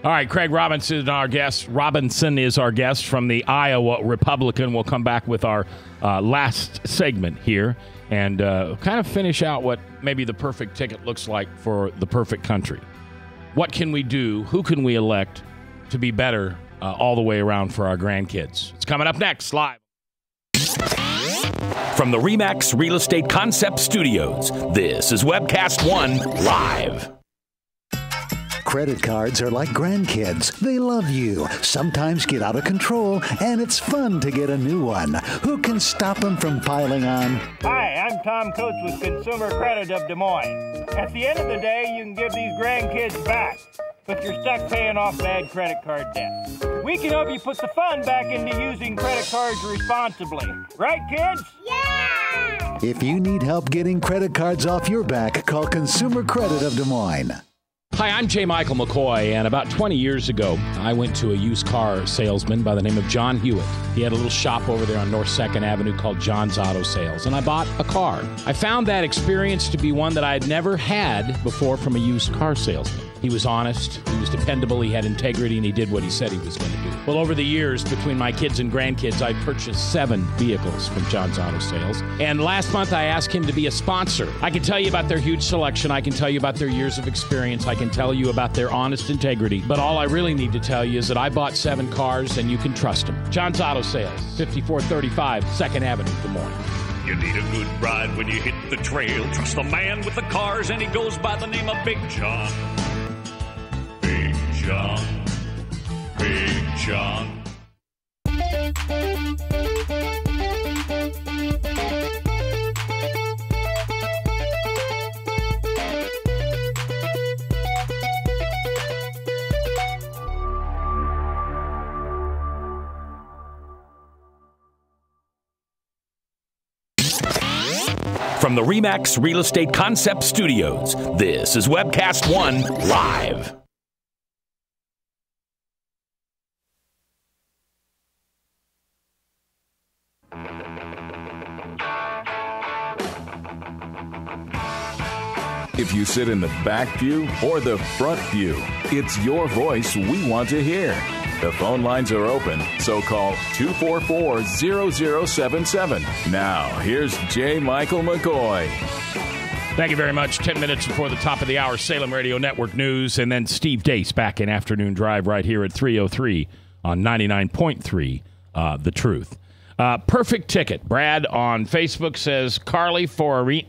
A: All right, Craig Robinson, our guest. Robinson is our guest from the Iowa Republican. We'll come back with our last segment here and kind of finish out what maybe the perfect ticket looks like for the perfect country. What can we do? Who can we elect to be better all the way around for our grandkids? It's coming up next, live.
E: From the RE/MAX Real Estate Concept Studios, this is Webcast One Live.
G: Credit cards are like grandkids. They love you, sometimes get out of control, and it's fun to get a new one. Who can stop them from piling on?
H: Hi, I'm Tom Coates with Consumer Credit of Des Moines. At the end of the day, you can give these grandkids back, but you're stuck paying off bad credit card debt. We can help you put the fun back into using credit cards responsibly. Right, kids?
G: Yeah! If you need help getting credit cards off your back, call Consumer Credit of Des Moines.
A: Hi, I'm J. Michael McCoy, and about 20 years ago, I went to a used car salesman by the name of John Hewitt. He had a little shop over there on North 2nd Avenue called John's Auto Sales, and I bought a car. I found that experience to be one that I had never had before from a used car salesman. He was honest, he was dependable, he had integrity, and he did what he said he was going to do. Well, over the years, between my kids and grandkids, I purchased 7 vehicles from John's Auto Sales. And last month, I asked him to be a sponsor. I can tell you about their huge selection. I can tell you about their years of experience. I can tell you about their honest integrity. But all I really need to tell you is that I bought 7 cars, and you can trust them. John's Auto Sales, 5435 2nd Avenue, Des Moines.
F: You need a good ride when you hit the trail. Trust the man with the cars, and he goes by the name of Big John. Big John. Big John.
E: From the RE/MAX Real Estate Concept Studios, this is Webcast One Live.
B: If you sit in the back pew or the front pew, it's your voice we want to hear. The phone lines are open, so call 244-0077. Now, here's J. Michael McCoy.
A: Thank you very much. 10 minutes before the top of the hour, Salem Radio Network News, and then Steve Deace back in Afternoon Drive right here at 3:03 on 99.3, The Truth. Perfect ticket. Brad on Facebook says Carly Fiorina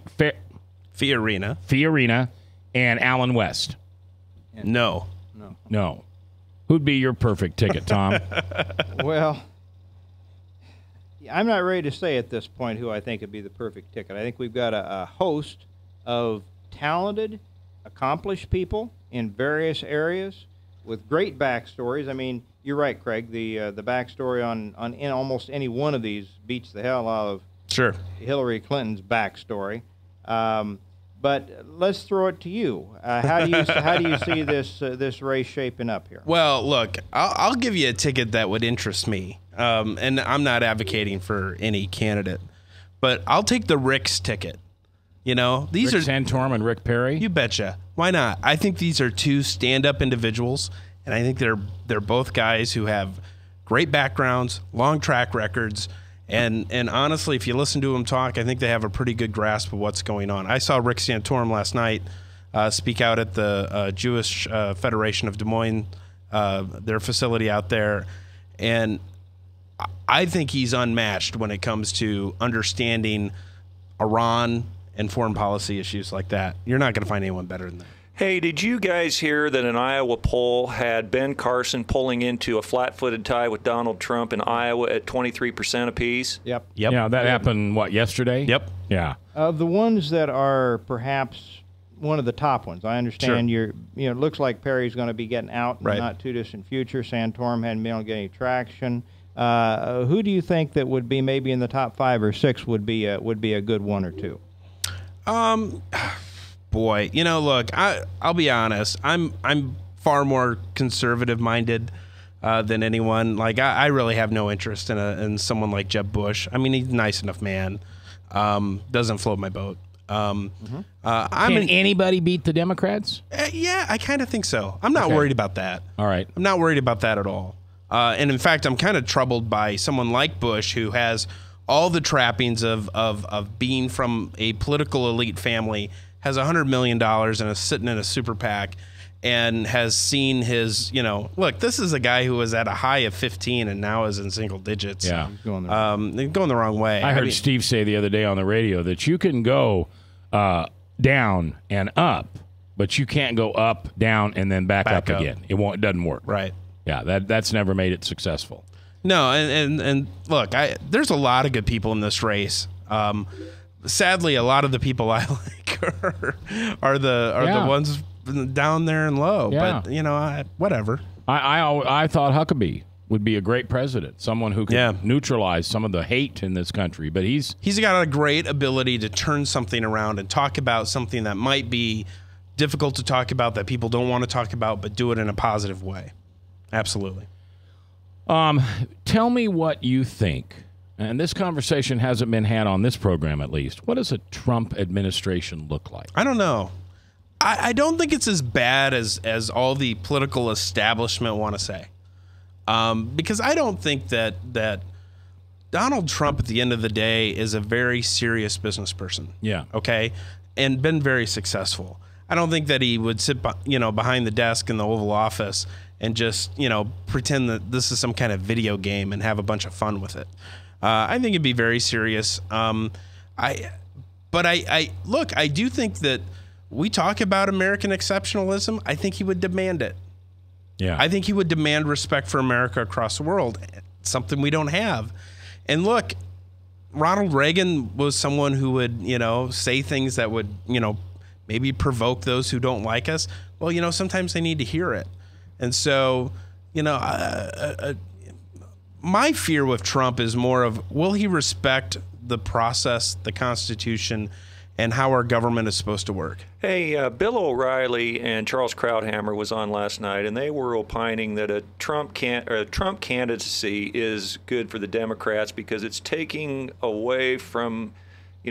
A: and Alan West.
C: No.
A: Who'd be your perfect ticket, Tom?
D: Well, I'm not ready to say at this point who I think would be the perfect ticket. I think we've got a host of talented, accomplished people in various areas with great backstories. I mean, you're right, Craig. The backstory on in almost any one of these beats the hell out of Hillary Clinton's backstory. But let's throw it to you. How do you see this race shaping up here?
C: Well, look, I'll give you a ticket that would interest me, and I'm not advocating for any candidate, but I'll take the Rick's ticket. You know, these
A: Rick Santorum and Rick Perry.
C: You betcha. Why not? I think these are 2 stand-up individuals, and I think they're both guys who have great backgrounds, long track records. And honestly, if you listen to them talk, I think they have a pretty good grasp of what's going on. I saw Rick Santorum last night speak out at the Jewish Federation of Des Moines, their facility out there, and I think he's unmatched when it comes to understanding Iran and foreign policy issues like that. You're not going to find anyone better than that.
L: Hey, did you guys hear that an Iowa poll had Ben Carson pulling into a flat-footed tie with Donald Trump in Iowa at 23% apiece?
D: Yep.
A: Yeah, that happened, yesterday?
C: Yep.
A: Yeah.
D: Of the ones that are perhaps one of the top ones, I understand it looks like Perry's going to be getting out in the not too distant future. Santorum hadn't been able to get any traction. Who do you think that would be maybe in the top 5 or 6 would be a good one or two?
C: Boy, look, I'll be honest. I'm far more conservative-minded than anyone. Like, I really have no interest in someone like Jeb Bush. I mean, he's a nice enough man. Doesn't float my boat.
A: Can anybody beat the Democrats?
C: Yeah, I kind of think so. I'm not worried about that.
A: All right.
C: I'm not worried about that at all. And in fact, I'm kind of troubled by someone like Bush, who has all the trappings of being from a political elite family, has $100 million and is sitting in a super PAC, and has seen his, look, this is a guy who was at a high of 15 and now is in single digits.
A: Yeah.
C: Going the wrong way.
A: I heard Steve say the other day on the radio that you can go down and up, but you can't go up, down, and then back up again. It doesn't work.
C: Right.
A: Yeah, that's never made it successful.
C: No, and look, there's a lot of good people in this race. Sadly, a lot of the people I like are the ones down there and low.
A: Yeah.
C: But whatever.
A: I thought Huckabee would be a great president, someone who could neutralize some of the hate in this country. But he's
C: got a great ability to turn something around and talk about something that might be difficult to talk about, that people don't want to talk about, but do it in a positive way. Absolutely.
A: Tell me what you think. And this conversation hasn't been had on this program, at least. What does a Trump administration look like?
C: I don't know. I don't think it's as bad as all the political establishment want to say. Because I don't think that Donald Trump, at the end of the day, is a very serious business person.
A: Yeah.
C: Okay? And been very successful. I don't think that he would sit behind the desk in the Oval Office and just, pretend that this is some kind of video game and have a bunch of fun with it. I think it'd be very serious. I do think that we talk about American exceptionalism. I think he would demand it.
A: Yeah.
C: I think he would demand respect for America across the world, something we don't have. And look, Ronald Reagan was someone who would, say things that would, maybe provoke those who don't like us. Well, sometimes they need to hear it. And so, my fear with Trump is more of, will he respect the process, the Constitution, and how our government is supposed to work?
L: Hey, Bill O'Reilly and Charles Krauthammer was on last night, and they were opining that a Trump candidacy is good for the Democrats because it's taking away from,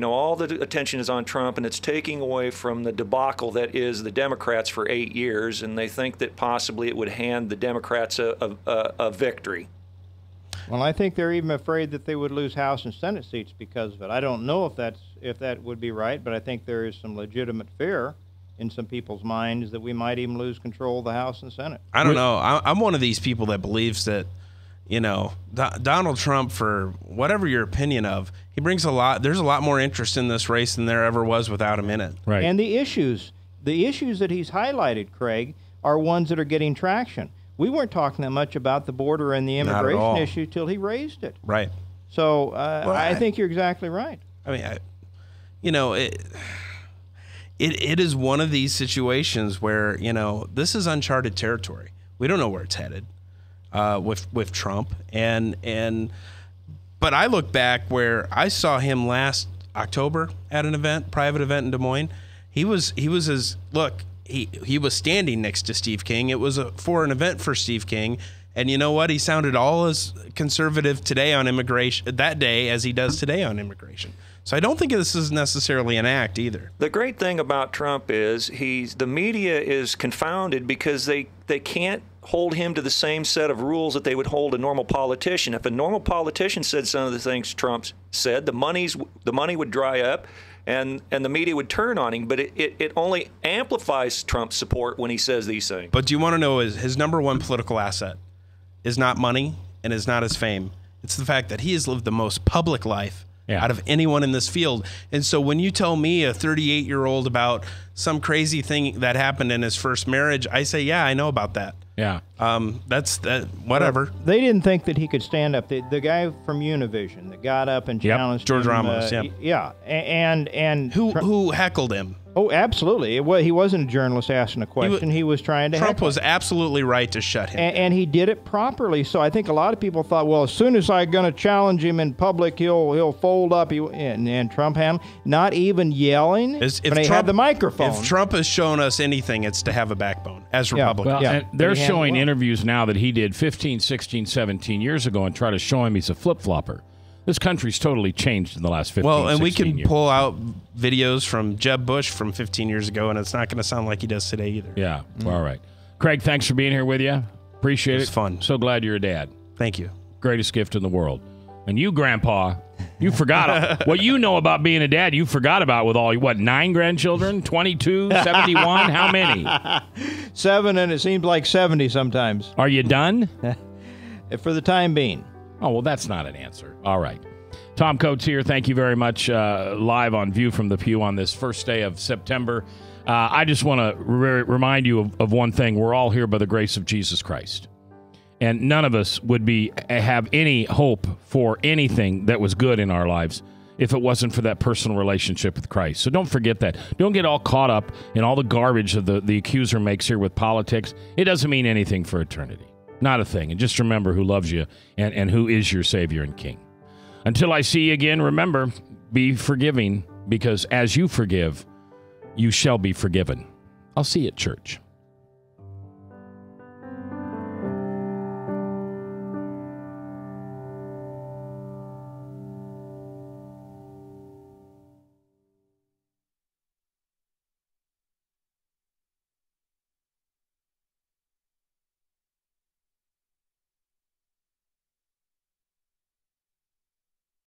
L: all the attention is on Trump, and it's taking away from the debacle that is the Democrats for 8 years, and they think that possibly it would hand the Democrats a victory.
D: Well, I think they're even afraid that they would lose House and Senate seats because of it. I don't know if that would be right, but I think there is some legitimate fear in some people's minds that we might even lose control of the House and Senate.
C: I don't know. I'm one of these people that believes that, Donald Trump, for whatever your opinion of, he brings there's a lot more interest in this race than there ever was without him in it.
A: Right.
D: And the issues that he's highlighted, Craig, are ones that are getting traction. We weren't talking that much about the border and the immigration issue till he raised it.
C: Right.
D: So I think you're exactly right.
C: I mean, it is one of these situations where, this is uncharted territory. We don't know where it's headed with Trump. But I look back where I saw him last October at an private event in Des Moines. He was standing next to Steve King. It was for an event for Steve King. And you know what? He sounded all as conservative today on immigration that day as he does today on immigration. So I don't think this is necessarily an act either.
L: The great thing about Trump is the media is confounded because they can't hold him to the same set of rules that they would hold a normal politician. If a normal politician said some of the things Trump said, the money would dry up. And the media would turn on him, but it only amplifies Trump's support when he says these things.
C: But do you want to know his number one political asset is not money and is not his fame. It's the fact that he has lived the most public life out of anyone in this field. And so when you tell me a 38-year-old about some crazy thing that happened in his first marriage, I say, yeah, I know about that.
A: Yeah.
C: That's that. Whatever.
D: Well, they didn't think that he could stand up. The guy from Univision that got up and challenged
C: George
D: him,
C: Ramos.
D: Yeah. And
C: who heckled him?
D: Oh, absolutely. He wasn't a journalist asking a question. He was trying to
C: Trump
D: heckle.
C: was absolutely right to shut him down.
D: And he did it properly. So I think a lot of people thought, well, as soon as I'm going to challenge him in public, he'll fold up. And Trump handled, not even yelling when he had the microphone.
C: If Trump has shown us anything, it's to have a backbone as Republicans.
A: Well, and they're showing interviews now that he did 15, 16, 17 years ago and try to show him he's a flip-flopper. This country's totally changed in the last 15
C: Well, and we can
A: years.
C: pull out videos from Jeb Bush from 15 years ago, and it's not going to sound like he does today either.
A: Yeah. All right. Craig, thanks for being here with you. Appreciate it.
C: It was fun.
A: So glad you're a dad.
C: Thank you.
A: Greatest gift in the world. And you, Grandpa, You forgot what you know about being a dad. You forgot about with all, 9 grandchildren? 22, 71? How many?
D: 7, and it seems like 70 sometimes.
A: Are you done?
D: For the time being.
A: Oh, well, that's not an answer. All right. Tom Coates here. Thank you very much. Live on View from the Pew on this first day of September. I just want to remind you of one thing. We're all here by the grace of Jesus Christ. And none of us would have any hope for anything that was good in our lives if it wasn't for that personal relationship with Christ. So don't forget that. Don't get all caught up in all the garbage that the accuser makes here with politics. It doesn't mean anything for eternity. Not a thing. And just remember who loves you and who is your Savior and King. Until I see you again, remember, be forgiving, because as you forgive, you shall be forgiven. I'll see you at church.